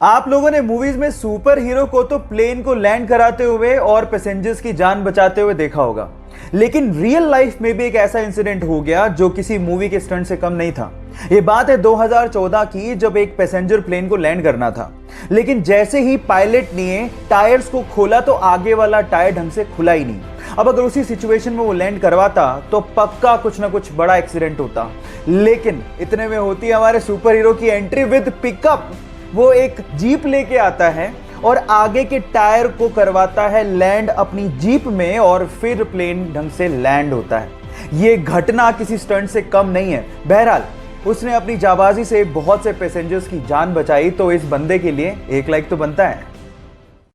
आप लोगों ने मूवीज में सुपर हीरो को तो प्लेन को लैंड कराते हुए और पैसेंजर्स की जान बचाते हुए देखा होगा, लेकिन रियल लाइफ में भी एक ऐसा इंसिडेंट हो गया जो किसी मूवी के स्टंट से कम नहीं था। ये बात है 2014 की, जब एक पैसेंजर प्लेन को लैंड करना था, लेकिन जैसे ही पायलट ने टायर्स को खोला तो आगे वाला टायर ढंग से खुला ही नहीं। अब अगर उसी सिचुएशन में वो लैंड करवाता तो पक्का कुछ ना कुछ बड़ा एक्सीडेंट होता, लेकिन इतने में होती है हमारे सुपर हीरो की एंट्री विद पिकअप। वो एक जीप लेके आता है और आगे के टायर को करवाता है लैंड अपनी जीप में और फिर प्लेन ढंग से लैंड होता है। ये घटना किसी स्टंट से कम नहीं है। बहरहाल उसने अपनी जाबाजी से बहुत से पैसेंजर्स की जान बचाई, तो इस बंदे के लिए एक लाइक तो बनता है।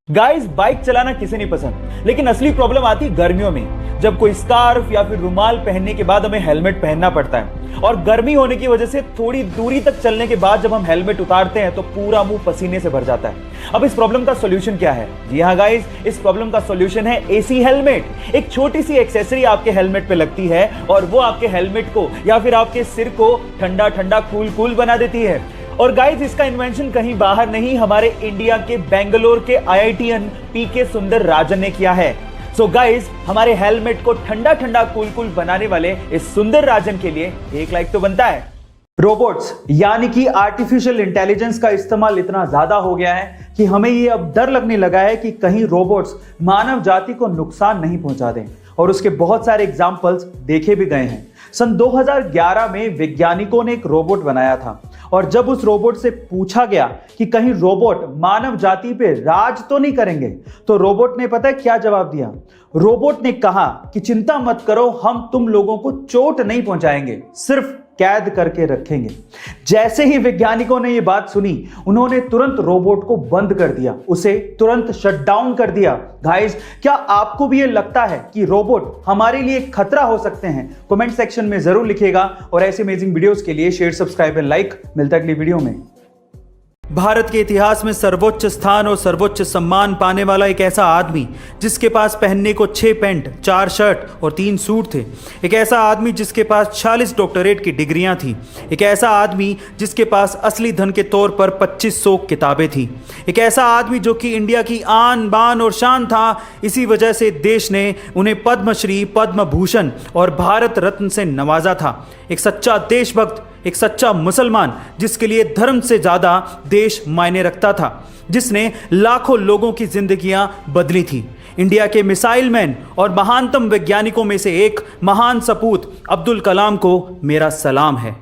गाइस, बाइक चलाना किसे नहीं पसंद, लेकिन असली प्रॉब्लम आती गर्मियों में, जब कोई स्कार्फ या फिर रुमाल पहनने के बाद हमें हेलमेट पहनना पड़ता है और गर्मी होने की वजह से थोड़ी दूरी तक चलने के बाद जब हम हेलमेट उतारते हैं तो पूरा मुंह पसीने से भर जाता है। अब इस प्रॉब्लम का सॉल्यूशन क्या है? जी हाँ गाइस, इस प्रॉब्लम का सॉल्यूशन है एसी हेलमेट। एक छोटी सी एक्सेसरी आपके हेलमेट पे लगती है और वो आपके हेलमेट को या फिर आपके सिर को ठंडा ठंडा कूल कूल बना देती है। और गाइस, इसका इन्वेंशन कहीं बाहर नहीं, हमारे इंडिया के बेंगलोर के आईआईटीएन पीके सुंदर राजन ने किया है। सो गाइस, हमारे हेलमेट को ठंडा ठंडा कूल कूल बनाने वाले इस सुंदर राजन के लिए एक लाइक तो बनता है। रोबोट्स यानी कि आर्टिफिशियल इंटेलिजेंस का इस्तेमाल इतना ज्यादा हो गया है कि हमें ये अब डर लगने लगा है कि कहीं रोबोट्स मानव जाति को नुकसान नहीं पहुंचा दें, और उसके बहुत सारे एग्जाम्पल्स देखे भी गए हैं। सन 2011 में वैज्ञानिकों ने एक रोबोट बनाया था, और जब उस रोबोट से पूछा गया कि कहीं रोबोट मानव जाति पे राज तो नहीं करेंगे, तो रोबोट ने पता है क्या जवाब दिया? रोबोट ने कहा कि चिंता मत करो, हम तुम लोगों को चोट नहीं पहुंचाएंगे, सिर्फ कैद करके रखेंगे। जैसे ही वैज्ञानिकों ने यह बात सुनी, उन्होंने तुरंत रोबोट को बंद कर दिया, उसे तुरंत शट डाउन कर दिया। गाइस, क्या आपको भी ये लगता है कि रोबोट हमारे लिए खतरा हो सकते हैं? कमेंट सेक्शन में जरूर लिखिएगा, और ऐसे अमेजिंग वीडियोस के लिए शेयर, सब्सक्राइब एंड लाइक। मिलता है अगली वीडियो में। भारत के इतिहास में सर्वोच्च स्थान और सर्वोच्च सम्मान पाने वाला एक ऐसा आदमी जिसके पास पहनने को 6 पैंट, 4 शर्ट और 3 सूट थे। एक ऐसा आदमी जिसके पास 46 डॉक्टरेट की डिग्रियां थी। एक ऐसा आदमी जिसके पास असली धन के तौर पर 2500 किताबें थी। एक ऐसा आदमी जो कि इंडिया की आन बान और शान था। इसी वजह से देश ने उन्हें पद्मश्री, पद्म भूषण और भारत रत्न से नवाजा था। एक सच्चा देशभक्त, एक सच्चा मुसलमान जिसके लिए धर्म से ज्यादा देश मायने रखता था, जिसने लाखों लोगों की जिंदगियां बदली थी। इंडिया के मिसाइल मैन और महानतम वैज्ञानिकों में से एक महान सपूत अब्दुल कलाम को मेरा सलाम है।